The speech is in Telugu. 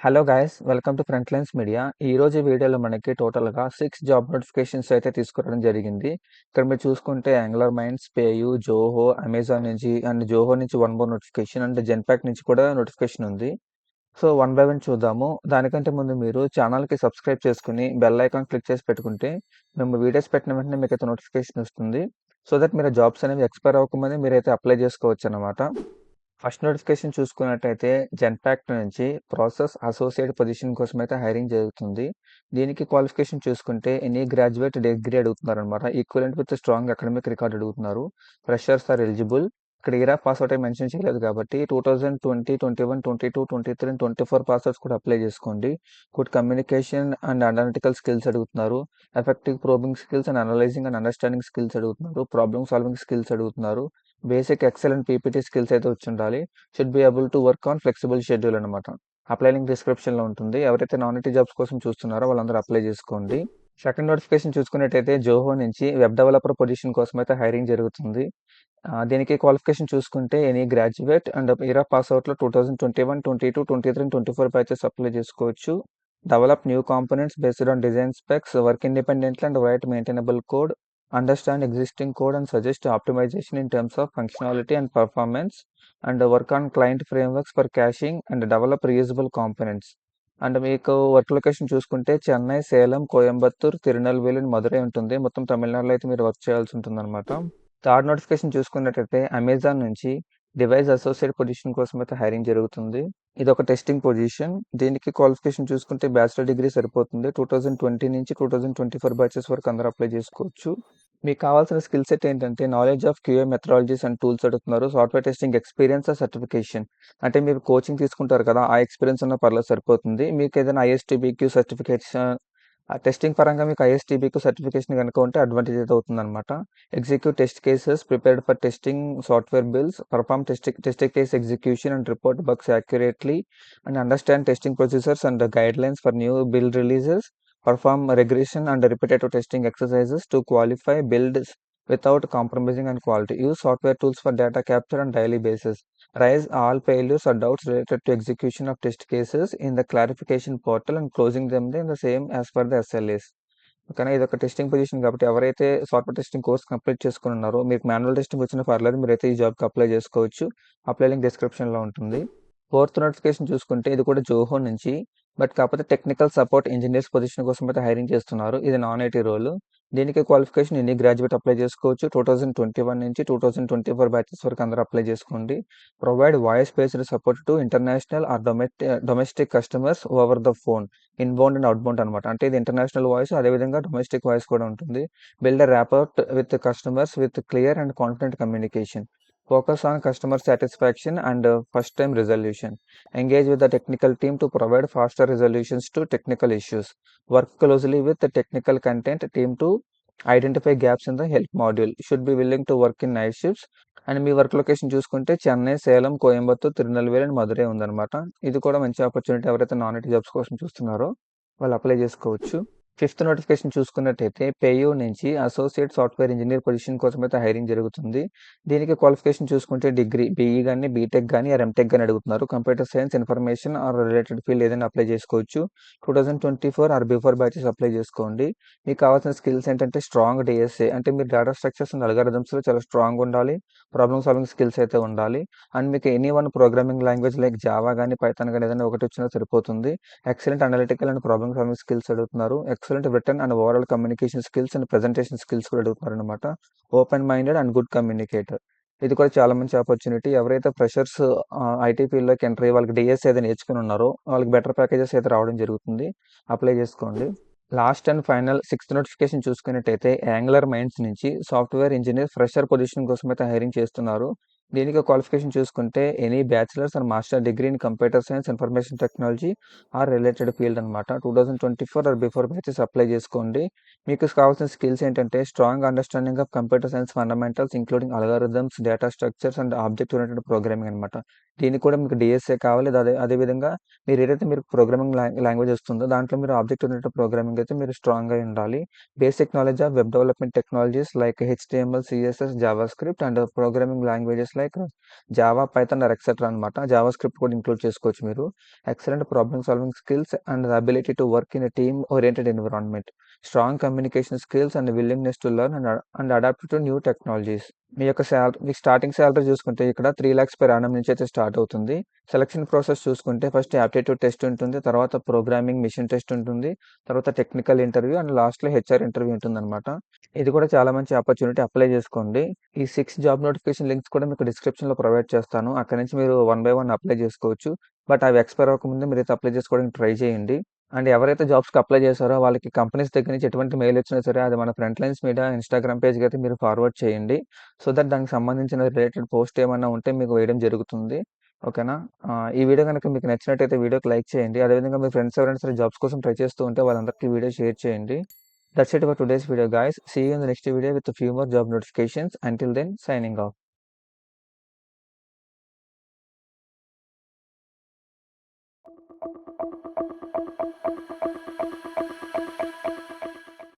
Hello guys welcome to Frontlines media. ఈ రోజు వీడియోలో మనకి టోటల్గా 6 జాబ్ నోటిఫికేషన్స్ అయితే తీసుకురావడం జరిగింది. ఇక్కడ మీరు చూసుకుంటే angular minds, PayU, Zoho, Amazon నుంచి అండ్ జోహో నుంచి one more notification and Genpact నుంచి కూడా నోటిఫికేషన్ ఉంది. సో వన్ బై వన్ చూద్దాము. దానికంటే ముందు మీరు ఛానల్కి సబ్స్క్రైబ్ చేసుకుని బెల్ ఐకాన్ క్లిక్ చేసి పెట్టుకుంటే మేము వీడియోస్ పెట్టిన వెంటనే మీకు అయితే నోటిఫికేషన్ వస్తుంది. సో దట్ మీరు జాబ్స్ అనేవి ఎక్స్పైర్ అవ్వకముందే మీరైతే అప్లై చేసుకోవచ్చు అనమాట. ఫస్ట్ నోటిఫికేషన్ చూసుకున్నట్టయితే జెన్పాక్ట్ నుంచి ప్రాసెస్ అసోసియేట్ పొజిషన్ కోసం అయితే హైరింగ్ జరుగుతుంది. దీనికి క్వాలిఫికేషన్ చూసుకుంటే ఎనీ గ్రాడ్యుయేట్ డిగ్రీ అడుగుతున్నారు అనమాట. Equivalent with strong academic record అడుగుతున్నారు. Freshers are eligible. ఇక్కడ ఇయర్ ఆఫ్ పాస్ అవుట్ అయి మెన్షన్ చేయలేదు కాబట్టి 2020, 21, 22, 23 అండ్ 24 పాస్ అవుట్స్ కూడా అప్లై చేసుకోండి. Good communication and analytical skills అడుగుతున్నారు. Effective probing skills and analysing and understanding skills అడుగుతున్నారు. ప్రాబ్లమ్ సాల్వింగ్ స్కిల్స్ అడుగుతున్నారు. Basic Excel and PPT skills అయితే వచ్చి ఉండాలి. Should be able to work on flexible schedule అనమాట. అప్లై లింక్ డిస్క్రిప్షన్లో ఉంటుంది. ఎవరైతే నాన్ ఐటీ జాబ్స్ కోసం చూస్తున్నారో వాళ్ళందరూ అప్లై చేసుకోండి. సెకండ్ నోటిఫికేషన్ చూసుకున్నట్టయితే జోహో నుంచి వెబ్ డెవలపర్ పొజిషన్ కోసం అయితే హైరింగ్ జరుగుతుంది. దీనికి క్వాలిఫికేషన్ చూసుకుంటే any graduate and year of pass అవుట్లో 2021, 22, 23 అండ్ 24 బ్యాచెస్ అప్లై చేసుకోవచ్చు. Develop new components based on design specs, work independently and write maintainable code, understand existing code and suggest optimization in terms of functionality and performance, and work on client frameworks for caching and develop reusable components. And మీకు వర్క్ లొకేషన్ చూసుకుంటే చెన్నై, సేలం, కోయంబత్తూర్, తిరునల్వేలి, మదురై ఉంటుంది. మొత్తం తమిళనాడులో అయితే మీరు వర్క్ చేయాల్సి ఉంటుంది అనమాట. థర్డ్ నోటిఫికేషన్ చూసుకున్నట్టయితే అమెజాన్ నుంచి డివైస్ అసోసియేట్ పొజిషన్ కోసం అయితే హైరింగ్ జరుగుతుంది. ఇది ఒక టెస్టింగ్ పొజిషన్. దీనికి క్వాలిఫికేషన్ చూసుకుంటే బ్యాచిలర్ డిగ్రీ సరిపోతుంది. 2020 నుంచి 2024 బ్యాచెస్ వరకు అందరూ అప్లై చేసుకోవచ్చు. మీకు కావాల్సిన స్కిల్ సెట్ ఏంటంటే knowledge of QA methodologies and tools అడుగుతున్నారు. సాఫ్ట్వేర్ టెస్టింగ్ ఎక్స్పీరియన్స్ సర్టిఫికేషన్ అంటే మీరు కోచింగ్ తీసుకుంటారు కదా, ఆ ఎక్స్పీరియన్స్ ఉన్న పర్లేదు సరిపోతుంది. మీకు ఏదైనా ఐఎస్టీబీక్యూ సర్టిఫికేషన్ టెస్టింగ్ పరంగా మీకు ఐఎస్టీబీక్యూ సర్టిఫికేషన్ కనుక ఉంటే అడ్వాంటేజ్ అయితే అవుతుంది అనమాట. Execute test cases, prepared for testing software bills, perform test case execution and report bugs accurately, and understand testing procedures and guide lines for new build releases, perform regression and repetitive testing exercises to qualify builds without compromising on quality. Use software tools for data capture on daily basis. Raise all failures or doubts related to execution of test cases in the clarification portal and closing them in the same as per the SLAs. ఓకేనా, ఇది ఒక టెస్టింగ్ పొజిషన్ కాబట్టి ఎవరైతే సాఫ్ట్వేర్ టెస్టింగ్ కోర్స్ కంప్లీట్ చేసుకుని ఉన్నారో మీకు మాన్యువల్ టెస్టింగ్ వచ్చినా పర్లేదు, మీరైతే ఈ జాబ్కి అప్లై చేసుకోవచ్చు. అప్లై లింక్ డిస్క్రిప్షన్లో ఉంటుంది. ఫోర్త్ నోటిఫికేషన్ చూసుకుంటే ఇది కూడా జోహో నుంచి, బట్ కాకపోతే టెక్నికల్ సపోర్ట్ ఇంజనీర్స్ పొజిషన్ కోసం అయితే హైరింగ్ చేస్తున్నారు. ఇది నాన్ ఐటీ రోల్. దీనికి క్వాలిఫికేషన్ ఎన్ని గ్రాడ్యుయేట్ అప్లై చేసుకోవచ్చు. 2021 నుంచి 2024 బ్యాచెస్ వరకు అందరూ అప్లై చేసుకోండి. Provide voice based support to international are domestic customers over the phone, inbound and outbound అనమాట. అంటే ఇది ఇంటర్నేషనల్ వాయిస్, అదేవిధంగా డొమెస్టిక్ వాయిస్ కూడా ఉంటుంది. Build a rapport with customers with clear and confident communication. Focus on customer satisfaction and first-time resolution. Engage with the technical team to provide faster resolutions to technical issues. Work closely with the technical content team to identify gaps in the help module. Should be willing to work in night shifts. And me work location చూసుకుంటే చెన్నై, సేలం, కోయంబత్తూర్, తిరునల్వేలి అండ్ మదురై ఉందన్నమాట. ఇది కూడా మంచి ఆపర్చునిటీ. ఎవరైతే నాన్ ఐటీ జాబ్స్ కోసం చూస్తున్నారో వాళ్ళు అప్లై చేసుకోవచ్చు. ఫిఫ్త్ నోటిఫికేషన్ చూసుకున్నట్టయితే పేయూ నుంచి అసోసియేట్ సాఫ్ట్వేర్ ఇంజనీర్ పొజిషన్ కోసం అయితే హైరింగ్ జరుగుతుంది. దీనికి క్వాలిఫికేషన్ చూసుకుంటే డిగ్రీ, బీఈ కానీ, బీటెక్ కానీ, ఆర్ ఎంటెక్ కానీ అడుగుతున్నారు. Computer science, information are related field ఏదైనా అప్లై చేసుకోవచ్చు. 2024 ఆర్ బిఫోర్ బ్యాచెస్ అప్లై చేసుకోండి. మీకు కావాల్సిన స్కిల్స్ ఏంటంటే స్ట్రాంగ్ డిఎస్ఏ అంటే మీరు డేటా స్ట్రక్చర్స్ అండ్ అల్గారిథమ్స్లో చాలా స్ట్రాంగ్ ఉండాలి. ప్రాబ్లమ్ సాల్వింగ్ స్కిల్స్ అయితే ఉండాలి. అండ్ మీకు any one programming language like Java కానీ, పైథాన్ కానీ ఏదైనా ఒకటి వచ్చినా సరిపోతుంది. Excellent analytical and problem solving skills అడుగుతున్నారు. Excellent written and overall communication skills and presentation skills కూడా అడుగుతున్నారు అనమాట. Open minded and good communicator. ఇది కూడా చాలా మంచి ఆపర్చునిటీ. ఎవరైతే ఫ్రెషర్స్ ఐటీ ఫీల్డ్లోకి ఎంటర్ అయ్యి వాళ్ళకి డిఎస్ ఏదైనా నేర్చుకుని ఉన్నారో వాళ్ళకి బెటర్ ప్యాకేజెస్ అయితే రావడం జరుగుతుంది. అప్లై చేసుకోండి. Last and final sixth notification చూసుకున్నట్టయితే యాంగులర్ మైండ్స్ నుంచి సాఫ్ట్వేర్ ఇంజనీర్ ఫ్రెషర్ పొజిషన్ కోసం అయితే హైరింగ్ చేస్తున్నారు. దీనికి క్వాలిఫికేషన్ చూసుకుంటే any bachelors and master degree in computer science, information technology are related field అనమాట. 2024 ఆర్ బిఫోర్ బ్యాచెస్ అప్లై చేసుకోండి. మీకు కావాల్సిన స్కిల్స్ ఏంటంటే strong understanding of computer science fundamentals including algorithms, data structures and object oriented programming అనమాట. దీనికి కూడా మీకు డిఎస్ఏ కావాలి. అదేవిధంగా మీరు ఏదైతే మీరు ప్రోగ్రామింగ్ లాంగ్వేజ్ వస్తుందో దాంట్లో మీరు ఆబ్జెక్ట్ ఓరియంటెడ్ ప్రోగ్రామింగ్ అయితే మీరు స్ట్రాంగ్గా ఉండాలి. Basic knowledge of web development technologies like HTML, CSS, JavaScript and programming languages like Java, Python or etcetera అనమాట. జావా స్క్రిప్ట్ కూడా ఇంక్లూడ్ చేసుకోవచ్చు మీరు. Excellent problem solving skills and the ability to work in a team oriented environment. Strong communication skills and willingness to learn and adapt to new technologies. మీ స్టార్టింగ్ శాలరీ చూసుకుంటే ఇక్కడ 3 lakhs per annum నుంచి అయితే స్టార్ట్ అవుతుంది. సెలక్షన్ ప్రాసెస్ చూసుకుంటే ఫస్ట్ యాప్టిట్యూడ్ టెస్ట్ ఉంటుంది, తర్వాత ప్రోగ్రామింగ్ మిషన్ టెస్ట్ ఉంటుంది, తర్వాత టెక్నికల్ ఇంటర్వ్యూ అండ్ లాస్ట్లో హెచ్ఆర్ ఇంటర్వ్యూ ఉంటుందన్నమాట. ఇది కూడా చాలా మంచి ఆపర్చునిటీ, అప్లై చేసుకోండి. ఈ 6 జాబ్ నోటిఫికేషన్ లింక్స్ కూడా మీకు డిస్క్రిప్షన్లో ప్రొవైడ్ చేస్తాను. అక్కడ నుంచి మీరు 1 by 1 అప్లై చేసుకోవచ్చు. బట్ అవి ఎక్స్పైర్ అవ్వకముందే మీరైతే అప్లై చేసుకోవడానికి ట్రై చేయండి. అండ్ ఎవరైతే జాబ్స్కి అప్లై చేశారో వాళ్ళకి కంపెనీస్ దగ్గర నుంచి ఎటువంటి మెయిల్ వచ్చినా సరే అది మన ఫ్రంట్ లైన్స్ మీడియా ఇన్స్టాగ్రామ్ పేజ్కి అయితే మీరు ఫార్వర్డ్ చేయండి. సో దట్ దానికి సంబంధించిన రిలేటెడ్ పోస్ట్ ఏమైనా ఉంటే మీకు వేయడం జరుగుతుంది. ఓకేనా? ఈ వీడియో కనుక మీకు నచ్చినట్టయితే వీడియోకి లైక్ చేయండి. అదేవిధంగా మీ ఫ్రెండ్స్ ఎవరైనా సరే జాబ్స్ కోసం ట్రై చేస్తూ ఉంటే వాళ్ళందరికీ వీడియో షేర్ చేయండి. That's it for today's video, guys. See you in the next video with a few more job notifications. Until then, signing off.